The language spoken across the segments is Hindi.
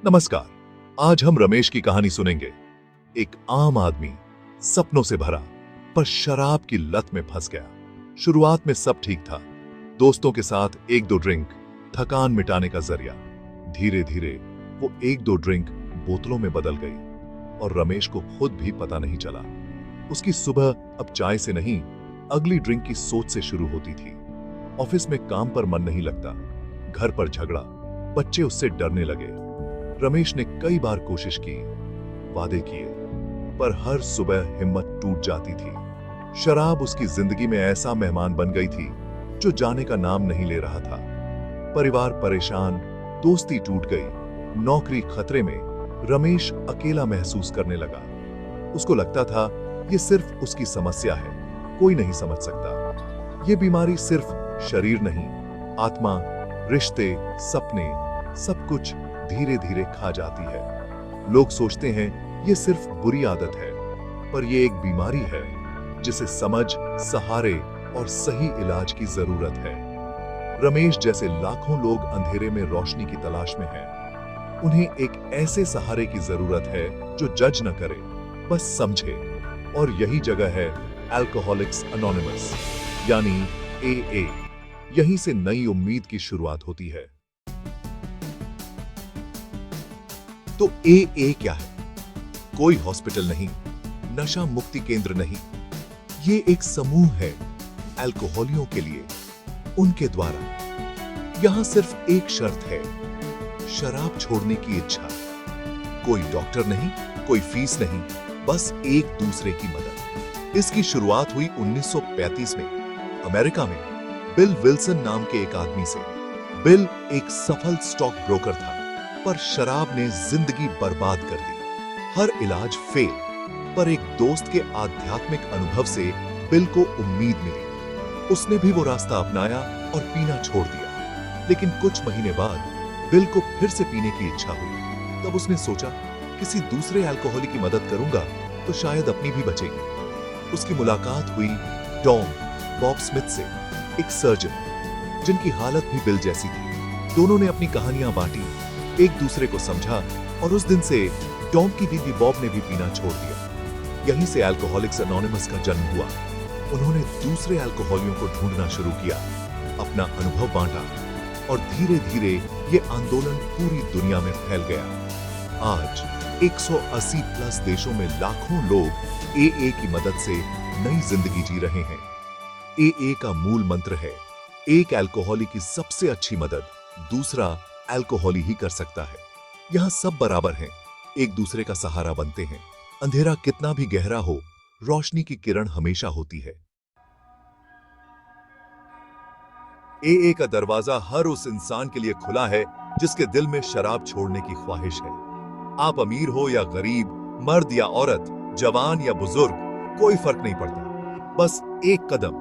नमस्कार। आज हम रमेश की कहानी सुनेंगे। एक आम आदमी, सपनों से भरा, पर शराब की लत में फंस गया। शुरुआत में सब ठीक था, दोस्तों के साथ एक दो ड्रिंक, थकान मिटाने का जरिया। धीरे धीरे वो एक दो ड्रिंक बोतलों में बदल गई और रमेश को खुद भी पता नहीं चला। उसकी सुबह अब चाय से नहीं, अगली ड्रिंक की सोच से शुरू होती थी। ऑफिस में काम पर मन नहीं लगता, घर पर झगड़ा, बच्चे उससे डरने लगे। रमेश ने कई बार कोशिश की, वादे किए, पर हर सुबह हिम्मत टूट जाती थी। शराब उसकी जिंदगी में ऐसा मेहमान बन गई थी जो जाने का नाम नहीं ले रहा था। परिवार परेशान, दोस्ती टूट गई, नौकरी खतरे में। रमेश अकेला महसूस करने लगा। उसको लगता था ये सिर्फ उसकी समस्या है, कोई नहीं समझ सकता। ये बीमारी सिर्फ शरीर नहीं, आत्मा, रिश्ते, सपने, सब कुछ धीरे धीरे खा जाती है। लोग सोचते हैं ये सिर्फ बुरी आदत है, पर ये एक बीमारी है जिसे समझ, सहारे और सही इलाज की जरूरत है। रमेश जैसे लाखों लोग अंधेरे में रोशनी की तलाश में हैं। उन्हें एक ऐसे सहारे की जरूरत है जो जज न करे, बस समझे। और यही जगह है अल्कोहलिक्स अनोनिमस, यानी AA। यहीं से नई उम्मीद की शुरुआत होती है। तो AA क्या है? कोई हॉस्पिटल नहीं, नशा मुक्ति केंद्र नहीं। ये एक समूह है अल्कोहलियों के लिए, उनके द्वारा। यहां सिर्फ एक शर्त है, शराब छोड़ने की इच्छा। कोई डॉक्टर नहीं, कोई फीस नहीं, बस एक दूसरे की मदद। इसकी शुरुआत हुई 1935 में अमेरिका में बिल विल्सन नाम के एक आदमी से। बिल एक सफल स्टॉक ब्रोकर था, पर शराब ने जिंदगी बर्बाद कर दी। हर इलाज फेल, पर एक दोस्त के आध्यात्मिक अनुभव से बिल को उम्मीद मिली। उसने भी वो रास्ता अपनाया और पीना छोड़ दिया। लेकिन कुछ महीने बाद बिल को फिर से पीने की इच्छा हुई। तब उसने सोचा, किसी दूसरे अल्कोहलिक की मदद करूंगा तो शायद अपनी भी बचेगी। उसकी मुलाकात हुई बॉब स्मिथ से, एक सर्जन जिनकी हालत भी बिल जैसी थी। दोनों ने अपनी कहानियां बांटी, एक दूसरे को समझा, और उस दिन से टॉम की दीदी बॉब ने भी पीना छोड़ दिया। यहीं से अल्कोहलिक्स अनोनिमस का जन्म हुआ। उन्होंने दूसरे अल्कोहलियों को ढूंढना शुरू किया, अपना अनुभव बांटा, और धीरे धीरे ये आंदोलन पूरी दुनिया में फैल गया। आज 180 प्लस देशों में लाखों लोग AA की मदद से नई जिंदगी जी रहे हैं। AA का मूल मंत्र है, एक अल्कोहलिक की सबसे अच्छी मदद दूसरा अल्कोहलिक ही कर सकता है। यहां सब बराबर हैं, एक दूसरे का सहारा बनते हैं। अंधेरा कितना भी गहरा हो, रोशनी की किरण हमेशा होती है। AA का दरवाजा हर उस इंसान के लिए खुला है जिसके दिल में शराब छोड़ने की ख्वाहिश है। आप अमीर हो या गरीब, मर्द या औरत, जवान या बुजुर्ग, कोई फर्क नहीं पड़ता। बस एक कदम,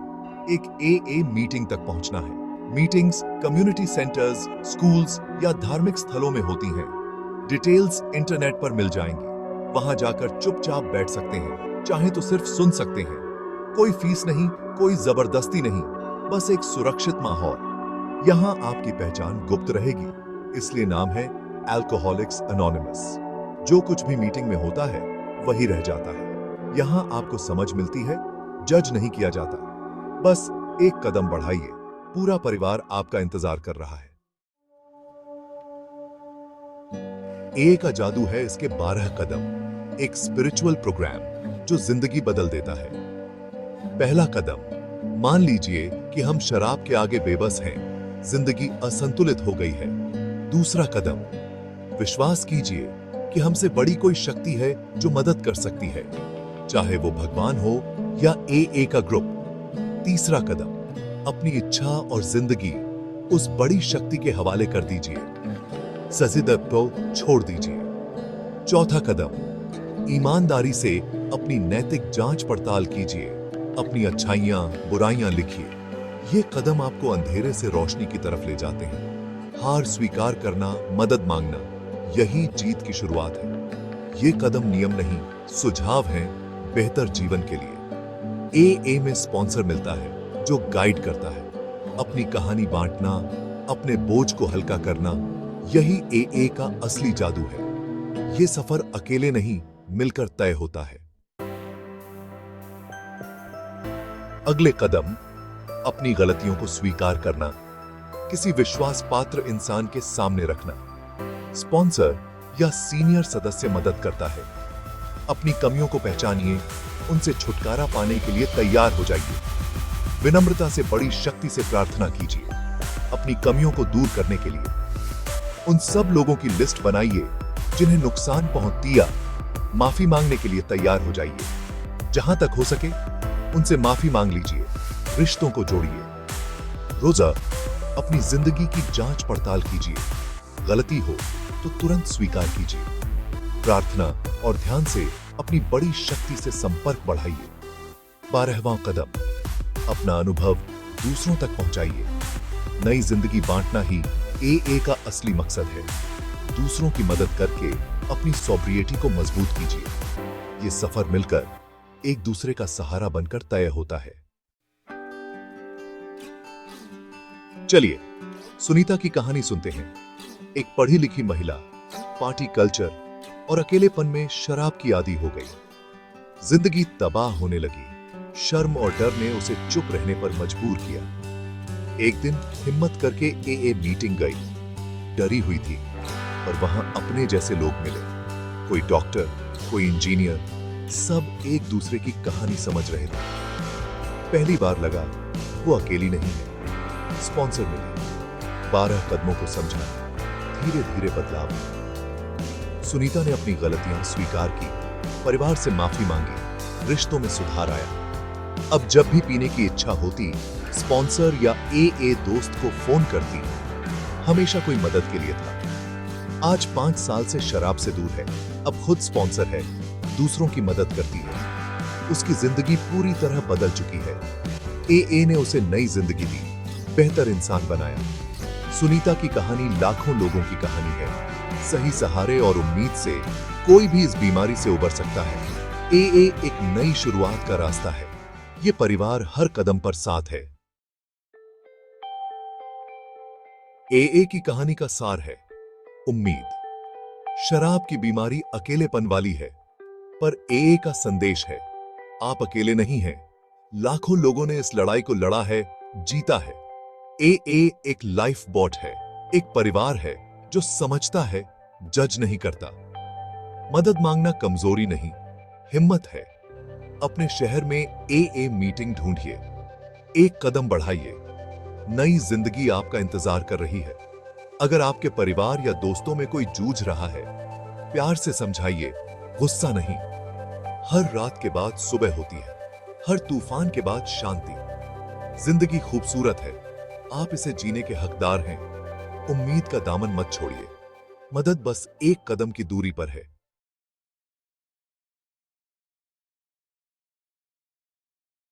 एक AA मीटिंग तक पहुंचना है। मीटिंग्स कम्युनिटी सेंटर्स, स्कूल्स या धार्मिक स्थलों में होती हैं। डिटेल्स इंटरनेट पर मिल जाएंगी। वहां जाकर चुपचाप बैठ सकते हैं, चाहे तो सिर्फ सुन सकते हैं। कोई फीस नहीं, कोई जबरदस्ती नहीं, बस एक सुरक्षित माहौल। यहां आपकी पहचान गुप्त रहेगी, इसलिए नाम है अल्कोहलिक्स अनोनिमस। जो कुछ भी मीटिंग में होता है वही रह जाता है। यहां आपको समझ मिलती है, जज नहीं किया जाता। बस एक कदम बढ़ाइए, पूरा परिवार आपका इंतजार कर रहा है। AA का जादू है इसके 12 कदम, एक स्पिरिचुअल प्रोग्राम जो जिंदगी बदल देता है। पहला कदम, मान लीजिए कि हम शराब के आगे बेबस हैं, जिंदगी असंतुलित हो गई है। दूसरा कदम, विश्वास कीजिए कि हमसे बड़ी कोई शक्ति है जो मदद कर सकती है, चाहे वो भगवान हो या AA का ग्रुप। तीसरा कदम, अपनी इच्छा और जिंदगी उस बड़ी शक्ति के हवाले कर दीजिए, सजीदत को छोड़ दीजिए। चौथा कदम, ईमानदारी से अपनी नैतिक जांच पड़ताल कीजिए, अपनी अच्छाइयां, बुराइयां लिखिए। ये कदम आपको अंधेरे से रोशनी की तरफ ले जाते हैं। हार स्वीकार करना, मदद मांगना, यही जीत की शुरुआत है। ये कदम नियम नहीं, सुझाव हैं बेहतर जीवन के लिए। AA में स्पॉन्सर मिलता है जो गाइड करता है। अपनी कहानी बांटना, अपने बोझ को हल्का करना, यही एए का असली जादू है। ये सफर अकेले नहीं, मिलकर तय होता है। अगले कदम, अपनी गलतियों को स्वीकार करना, किसी विश्वास पात्र इंसान के सामने रखना। स्पॉन्सर या सीनियर सदस्य मदद करता है। अपनी कमियों को पहचानिए, उनसे छुटकारा पाने के लिए तैयार हो जाइए। विनम्रता से बड़ी शक्ति से प्रार्थना कीजिए, अपनी कमियों को दूर करने के लिए। उन सब लोगों की लिस्ट बनाइए जिन्हें नुकसान पहुंच दिया, माफी मांगने के लिए तैयार हो जाइए। जहां तक हो सके उनसे माफी मांग लीजिए, रिश्तों को जोड़िए। रोजा अपनी जिंदगी की जांच पड़ताल कीजिए। गलती हो तो तुरंत स्वीकार कीजिए। प्रार्थना और ध्यान से अपनी बड़ी शक्ति से संपर्क बढ़ाइए। 12वां कदम, अपना अनुभव दूसरों तक पहुंचाइए। नई जिंदगी बांटना ही एए का असली मकसद है। दूसरों की मदद करके अपनी सोब्रिएटी को मजबूत कीजिए। ये सफर मिलकर एक दूसरे का सहारा बनकर तय होता है। चलिए सुनीता की कहानी सुनते हैं। एक पढ़ी लिखी महिला पार्टी कल्चर और अकेलेपन में शराब की आदी हो गई। जिंदगी तबाह होने लगी। शर्म और डर ने उसे चुप रहने पर मजबूर किया। एक दिन हिम्मत करके एए मीटिंग गई। डरी हुई थी, पर वहां अपने जैसे लोग मिले। कोई डॉक्टर, कोई इंजीनियर, सब एक दूसरे की कहानी समझ रहे थे। पहली बार लगा वो अकेली नहीं है। स्पॉन्सर मिले, 12 कदमों को समझा, धीरे धीरे बदलाव। सुनीता ने अपनी गलतियां स्वीकार की, परिवार से माफी मांगी, रिश्तों में सुधार आया। अब जब भी पीने की इच्छा होती, स्पॉन्सर या एए दोस्त को फोन करती। हमेशा कोई मदद के लिए था। आज 5 साल से शराब से दूर है, अब खुद स्पॉन्सर है, दूसरों की मदद करती है। उसकी जिंदगी पूरी तरह बदल चुकी है। एए ने उसे नई जिंदगी दी, बेहतर इंसान बनाया। सुनीता की कहानी लाखों लोगों की कहानी है। सही सहारे और उम्मीद से कोई भी इस बीमारी से उबर सकता है। एए एक नई शुरुआत का रास्ता है। ये परिवार हर कदम पर साथ है। एए की कहानी का सार है उम्मीद। शराब की बीमारी अकेलेपन वाली है, पर एए का संदेश है, आप अकेले नहीं हैं। लाखों लोगों ने इस लड़ाई को लड़ा है, जीता है। एए एक लाइफ बोट है, एक परिवार है जो समझता है, जज नहीं करता। मदद मांगना कमजोरी नहीं, हिम्मत है। अपने शहर में एए मीटिंग ढूंढिए, एक कदम बढ़ाइए। नई जिंदगी आपका इंतजार कर रही है। अगर आपके परिवार या दोस्तों में कोई जूझ रहा है, प्यार से समझाइए, गुस्सा नहीं। हर रात के बाद सुबह होती है, हर तूफान के बाद शांति। जिंदगी खूबसूरत है, आप इसे जीने के हकदार हैं। उम्मीद का दामन मत छोड़िए। मदद बस एक कदम की दूरी पर है।